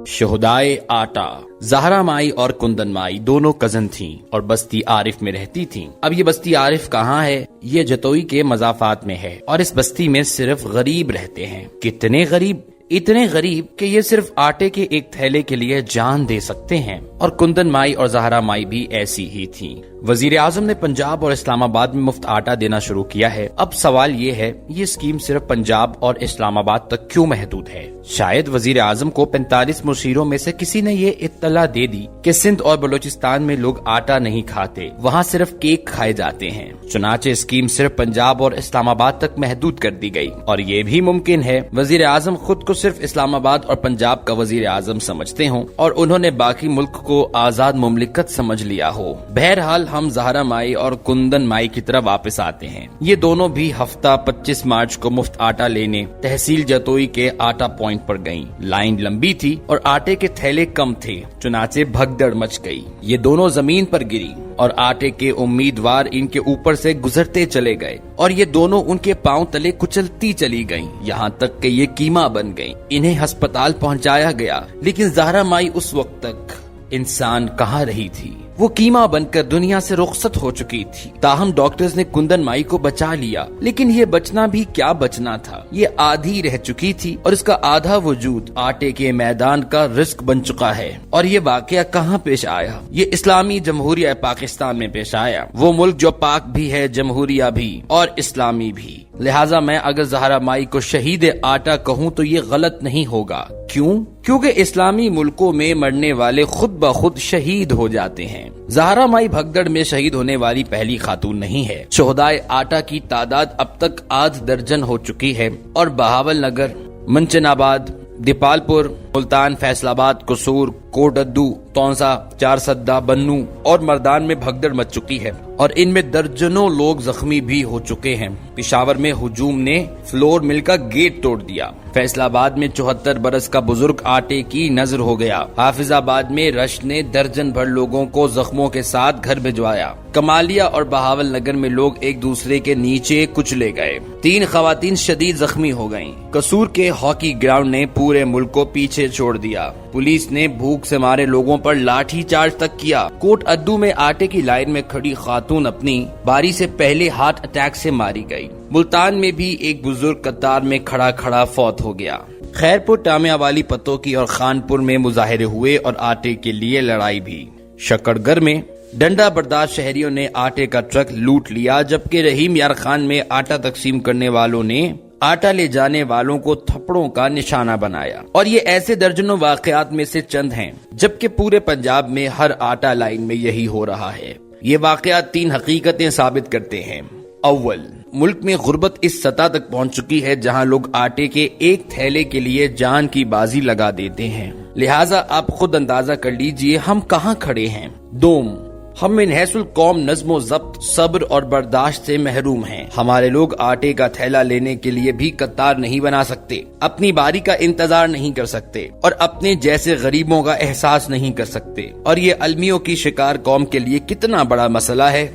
शहदाए आटा। ज़हरा माई और कुंदन माई दोनों कजन थीं और बस्ती आरिफ में रहती थीं। अब ये बस्ती आरिफ कहाँ है? ये जतोई के मज़ाफ़ात में है और इस बस्ती में सिर्फ गरीब रहते हैं। कितने गरीब? इतने गरीब कि ये सिर्फ आटे के एक थैले के लिए जान दे सकते हैं। और कुंदन माई और ज़हरा माई भी ऐसी ही थीं। वजीर आजम ने पंजाब और इस्लामाबाद में मुफ्त आटा देना शुरू किया है। अब सवाल ये है, ये स्कीम सिर्फ पंजाब और इस्लामाबाद तक क्यों महदूद है? शायद वजीर आजम को 45 मुशीरों में से किसी ने ये इत्तला दे दी कि सिंध और बलूचिस्तान में लोग आटा नहीं खाते, वहाँ सिर्फ केक खाए जाते हैं। चुनाचे स्कीम सिर्फ पंजाब और इस्लामाबाद तक महदूद कर दी गई। और ये भी मुमकिन है वजीर आजम खुद को सिर्फ इस्लामाबाद और पंजाब का वजीर आजम समझते हों और उन्होंने बाकी मुल्क को आजाद मुमलिकत समझ लिया हो। बहरहाल हम ज़हरा माई और कुंदन माई की तरफ वापस आते हैं। ये दोनों भी हफ्ता 25 मार्च को मुफ्त आटा लेने तहसील जतोई के आटा पॉइंट पर गईं। लाइन लंबी थी और आटे के थैले कम थे, चुनाचे भगदड़ मच गई। ये दोनों जमीन पर गिरी और आटे के उम्मीदवार इनके ऊपर से गुजरते चले गए और ये दोनों उनके पांव तले कुचलती चली गईं, यहाँ तक कि ये कीमा बन गईं। इन्हें अस्पताल पहुंचाया गया, लेकिन ज़हरा माई उस वक्त तक इंसान कहाँ रही थी? वो कीमा बनकर दुनिया से रुखसत हो चुकी थी। ताहम डॉक्टर्स ने कुंदन माई को बचा लिया, लेकिन ये बचना भी क्या बचना था। ये आधी रह चुकी थी और इसका आधा वजूद आटे के मैदान का रिस्क बन चुका है। और ये वाकया कहाँ पेश आया? ये इस्लामी जमहूरिया पाकिस्तान में पेश आया, वो मुल्क जो पाक भी है, जमहूरिया भी और इस्लामी भी। लिहाजा मैं अगर ज़हरा माई को शहीद आटा कहूँ तो ये गलत नहीं होगा। क्यों? क्योंकि इस्लामी मुल्कों में मरने वाले खुद ब खुद शहीद हो जाते हैं। ज़हरा माई भगदड़ में शहीद होने वाली पहली खातून नहीं है। शहदाए आटा की तादाद अब तक आध दर्जन हो चुकी है और बहावल नगर, मंचनाबाद, दीपालपुर, मुल्तान, फैसलाबाद, कसूर, कोटअद्दू, तौंसा, चारसद्दा, बन्नू और मर्दान में भगदड़ मच चुकी है और इनमें दर्जनों लोग जख्मी भी हो चुके हैं। पेशावर में हुजूम ने फ्लोर मिल का गेट तोड़ दिया। फैसलाबाद में 74 बरस का बुजुर्ग आटे की नजर हो गया। हाफिजाबाद में रश ने दर्जन भर लोगों को जख्मों के साथ घर भिजवाया। कमालिया और बहावल नगर में लोग एक दूसरे के नीचे कुचले गए। 3 खवातीन शदीद जख्मी हो गयीं। कसूर के हॉकी ग्राउंड ने पूरे मुल्क को पीछे छोड़ दिया। पुलिस ने भूख से मारे लोगों पर लाठी चार्ज तक किया। कोटअद्दू में आटे की लाइन में खड़ी खातून अपनी बारी से पहले हार्ट अटैक से मारी गई। मुल्तान में भी एक बुजुर्ग कतार में खड़ा खड़ा फौत हो गया। खैरपुर, टामियावाली, पतोकी और खानपुर में मुजाहिरे हुए और आटे के लिए लड़ाई भी। शकरगर में डंडा बर्दाश्त शहरियों ने आटे का ट्रक लूट लिया, जबकि रहीम यार खान में आटा तकसीम करने वालों ने आटा ले जाने वालों को थप्पड़ों का निशाना बनाया। और ये ऐसे दर्जनों वाकयात में से चंद हैं, जबकि पूरे पंजाब में हर आटा लाइन में यही हो रहा है। ये वाकयात 3 हकीकतें साबित करते हैं। अव्वल, मुल्क में गुर्बत इस सतह तक पहुंच चुकी है जहां लोग आटे के एक थैले के लिए जान की बाजी लगा देते हैं। लिहाजा आप खुद अंदाजा कर लीजिए हम कहां खड़े हैं। दोम, हम मिनहैसुल कौम नज़्म ज़ब्त, सब्र और बर्दाश्त से महरूम हैं। हमारे लोग आटे का थैला लेने के लिए भी कतार नहीं बना सकते, अपनी बारी का इंतजार नहीं कर सकते और अपने जैसे गरीबों का एहसास नहीं कर सकते। और ये अलमियों की शिकार कौम के लिए कितना बड़ा मसला है।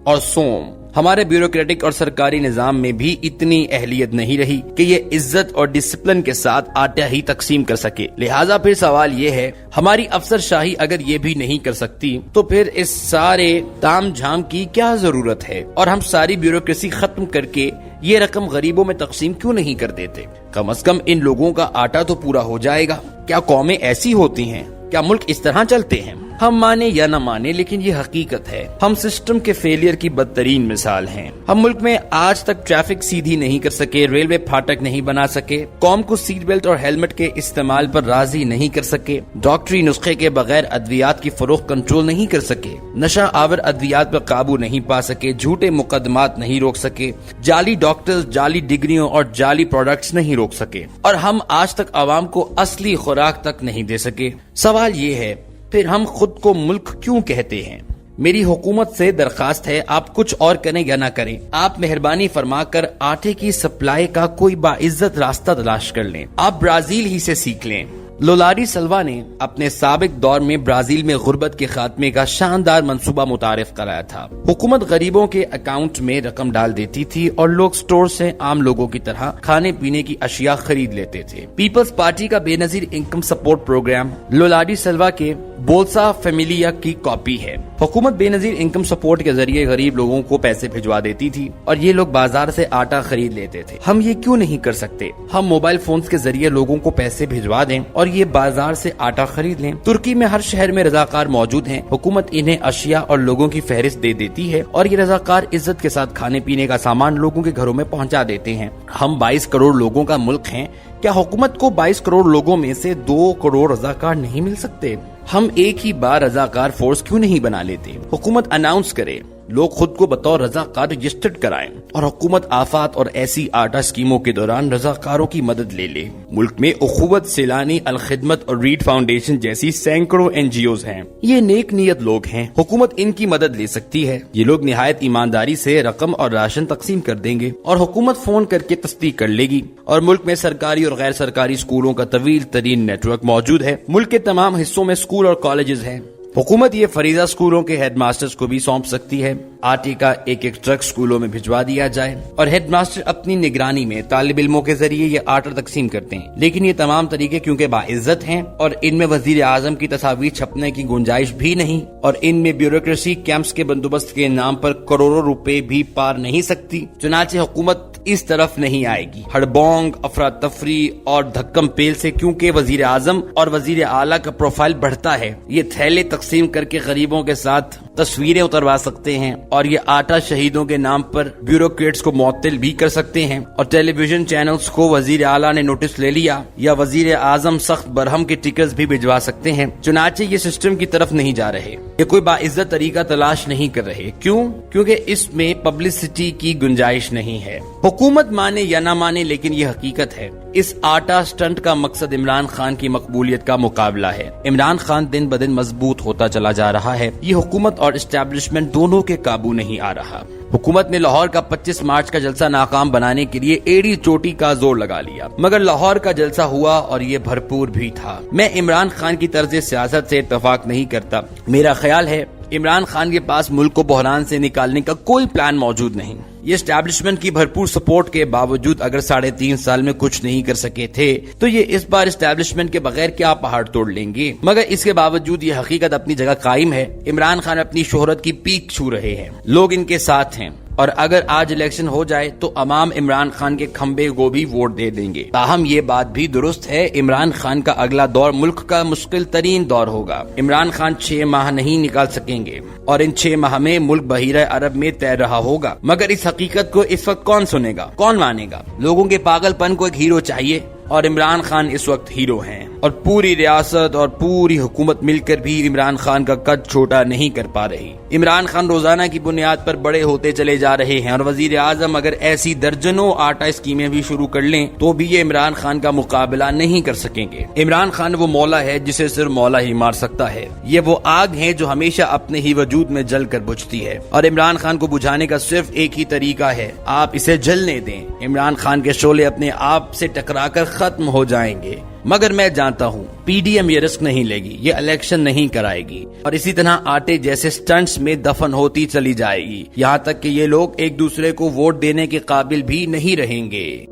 और सोम, हमारे ब्यूरोक्रेटिक और सरकारी निजाम में भी इतनी अहलियत नहीं रही कि ये इज्जत और डिसिप्लिन के साथ आटा ही तकसीम कर सके। लिहाजा फिर सवाल ये है, हमारी अफसरशाही अगर ये भी नहीं कर सकती तो फिर इस सारे ताम झाम की क्या जरूरत है? और हम सारी ब्यूरोक्रेसी खत्म करके ये रकम गरीबों में तकसीम क्यों नहीं कर देते? कम से कम इन लोगों का आटा तो पूरा हो जाएगा। क्या कौमें ऐसी होती हैं? क्या मुल्क इस तरह चलते हैं? हम माने या न माने, लेकिन ये हकीकत है। हम सिस्टम के फेलियर की बदतरीन मिसाल हैं। हम मुल्क में आज तक ट्रैफिक सीधी नहीं कर सके, रेलवे फाटक नहीं बना सके, कौम को सीट बेल्ट और हेलमेट के इस्तेमाल पर राजी नहीं कर सके, डॉक्टरी नुस्खे के बगैर अद्वियात की फरोख्त कंट्रोल नहीं कर सके, नशा आवर अद्वियात पर काबू नहीं पा सके, झूठे मुकदमात नहीं रोक सके, जाली डॉक्टर्स, जाली डिग्रियों और जाली प्रोडक्ट्स नहीं रोक सके, और हम आज तक आवाम को असली खुराक तक नहीं दे सके। सवाल ये है, फिर हम खुद को मुल्क क्यों कहते हैं? मेरी हुकूमत से दरखास्त है, आप कुछ और करें या ना करें, आप मेहरबानी फरमाकर आटे की सप्लाई का कोई बाइज्जत रास्ता तलाश कर लें। आप ब्राजील ही से सीख लें। لولاڈی سلوا نے اپنے سابق دور میں برازیل میں غربت کے خاتمے کا شاندار منصوبہ متعارف کرایا تھا۔ حکومت غریبوں کے اکاؤنٹ میں رقم ڈال دیتی تھی اور لوگ سٹور سے عام لوگوں کی طرح کھانے پینے کی اشیاء خرید لیتے تھے۔ پیپلز پارٹی کا بے نظیر انکم سپورٹ پروگرام لولاڈی سلوا کے بولسا فیملیا کی کاپی ہے۔ حکومت بے نظیر انکم سپورٹ کے ذریعے غریب لوگوں کو پیسے بھجوا دیتی تھی اور یہ لوگ بازار سے آٹا خرید لیتے تھے۔ ہم یہ کیوں نہیں کر سکتے؟ ہم موبائل فونز کے ذریعے لوگوں کو پیسے بھجوا دیں اور یہ بازار سے آٹا خرید لیں۔ ترکی میں ہر شہر میں رضاکار موجود ہیں۔ حکومت انہیں اشیاء اور لوگوں کی فہرست دے دیتی ہے اور یہ رضاکار عزت کے ساتھ کھانے پینے کا سامان لوگوں کے گھروں میں پہنچا دیتے ہیں۔ ہم 22 کروڑ لوگوں کا ملک ہیں۔ کیا حکومت کو 22 کروڑ لوگوں میں سے 2 کروڑ رضاکار نہیں مل سکتے؟ ہم ایک ہی بار رضاکار فورس کیوں نہیں بنا لیتے؟ حکومت اناؤنس کرے، لوگ خود کو بطور رضاکار رجسٹرڈ کرائیں اور حکومت آفات اور ایسی آٹا اسکیموں کے دوران رضاکاروں کی مدد لے لے۔ ملک میں اخوت، سیلانی، الخدمت اور ریڈ فاؤنڈیشن جیسی سینکڑوں NGOs ہیں۔ یہ نیک نیت لوگ ہیں، حکومت ان کی مدد لے سکتی ہے۔ یہ لوگ نہایت ایمانداری سے رقم اور راشن تقسیم کر دیں گے اور حکومت فون کر کے تصدیق کر لے گی۔ اور ملک میں سرکاری اور غیر سرکاری اسکولوں کا طویل ترین نیٹ ورک موجود ہے۔ ملک کے تمام حصوں میں اسکول اور کالجز ہیں۔ حکومت یہ فریضہ اسکولوں کے ہیڈ ماسٹرز کو بھی سونپ سکتی ہے۔ آٹے کا ایک ٹرک اسکولوں میں بھجوا دیا جائے اور ہیڈ ماسٹر اپنی نگرانی میں طالب علموں کے ذریعے یہ آٹا تقسیم کرتے ہیں۔ لیکن یہ تمام طریقے کیونکہ باعزت ہیں اور ان میں وزیر اعظم کی تصاویر چھپنے کی گنجائش بھی نہیں اور ان میں بیوروکریسی کیمپس کے بندوبست کے نام پر کروڑوں روپے بھی پار نہیں سکتی، چنانچہ حکومت اس طرف نہیں آئے گی۔ ہڑبونگ، افراتفری اور دھکم پیل سے کیونکہ وزیر اعظم اور وزیر اعلیٰ کا پروفائل بڑھتا ہے، یہ تھیلے تقسیم کر کے غریبوں کے ساتھ تصویریں اتروا سکتے ہیں اور یہ آٹا شہیدوں کے نام پر بیوروکریٹس کو معطل بھی کر سکتے ہیں اور ٹیلی ویژن چینلز کو وزیر اعلیٰ نے نوٹس لے لیا یا وزیر اعظم سخت برہم کے ٹکٹس بھی بھجوا سکتے ہیں، چنانچہ یہ سسٹم کی طرف نہیں جا رہے، یہ کوئی باعزت طریقہ تلاش نہیں کر رہے۔ کیوں؟ کیونکہ اس میں پبلسٹی کی گنجائش نہیں ہے۔ حکومت مانے یا نہ مانے لیکن یہ حقیقت ہے۔ اس آٹا سٹنٹ کا مقصد عمران خان کی مقبولیت کا مقابلہ ہے۔ عمران خان دن بدن مضبوط ہوتا چلا جا رہا ہے، یہ حکومت اور اسٹیبلشمنٹ دونوں کے قابو نہیں آ رہا۔ حکومت نے لاہور کا 25 مارچ کا جلسہ ناکام بنانے کے لیے ایڑی چوٹی کا زور لگا لیا، مگر لاہور کا جلسہ ہوا اور یہ بھرپور بھی تھا۔ میں عمران خان کی طرز سیاست سے اتفاق نہیں کرتا۔ میرا خیال ہے عمران خان کے پاس ملک کو بحران سے نکالنے کا کوئی پلان موجود نہیں۔ یہ اسٹیبلشمنٹ کی بھرپور سپورٹ کے باوجود اگر 3.5 سال میں کچھ نہیں کر سکے تھے تو یہ اس بار اسٹیبلشمنٹ کے بغیر کیا پہاڑ توڑ لیں گے؟ مگر اس کے باوجود یہ حقیقت اپنی جگہ قائم ہے، عمران خان اپنی شہرت کی پیک چھو رہے ہیں، لوگ ان کے ساتھ ہیں اور اگر آج الیکشن ہو جائے تو عوام عمران خان کے کھمبے کو بھی ووٹ دے دیں گے۔ تاہم یہ بات بھی درست ہے، عمران خان کا اگلا دور ملک کا مشکل ترین دور ہوگا۔ عمران خان 6 ماہ نہیں نکال سکیں گے اور ان 6 ماہ میں ملک بحیرہ عرب میں تیر رہا ہوگا، مگر اس حقیقت کو اس وقت کون سنے گا، کون مانے گا؟ لوگوں کے پاگل پن کو ایک ہیرو چاہیے اور عمران خان اس وقت ہیرو ہیں اور پوری ریاست اور پوری حکومت مل کر بھی عمران خان کا قد چھوٹا نہیں کر پا رہی۔ عمران خان روزانہ کی بنیاد پر بڑے ہوتے چلے جا رہے ہیں اور وزیر اعظم اگر ایسی درجنوں آٹا اسکیمیں بھی شروع کر لیں تو بھی یہ عمران خان کا مقابلہ نہیں کر سکیں گے۔ عمران خان وہ مولا ہے جسے صرف مولا ہی مار سکتا ہے، یہ وہ آگ ہے جو ہمیشہ اپنے ہی وجود میں جل کر بجھتی ہے اور عمران خان کو بجھانے کا صرف ایک ہی طریقہ ہے، آپ اسے جلنے دیں۔ عمران خان کے شعلے اپنے آپ سے ٹکرا کر ختم ہو جائیں گے، مگر میں جانتا ہوں PDM یہ رسک نہیں لے گی، یہ الیکشن نہیں کرائے گی اور اسی طرح آٹے جیسے سٹنٹس میں دفن ہوتی چلی جائے گی، یہاں تک کہ یہ لوگ ایک دوسرے کو ووٹ دینے کے قابل بھی نہیں رہیں گے۔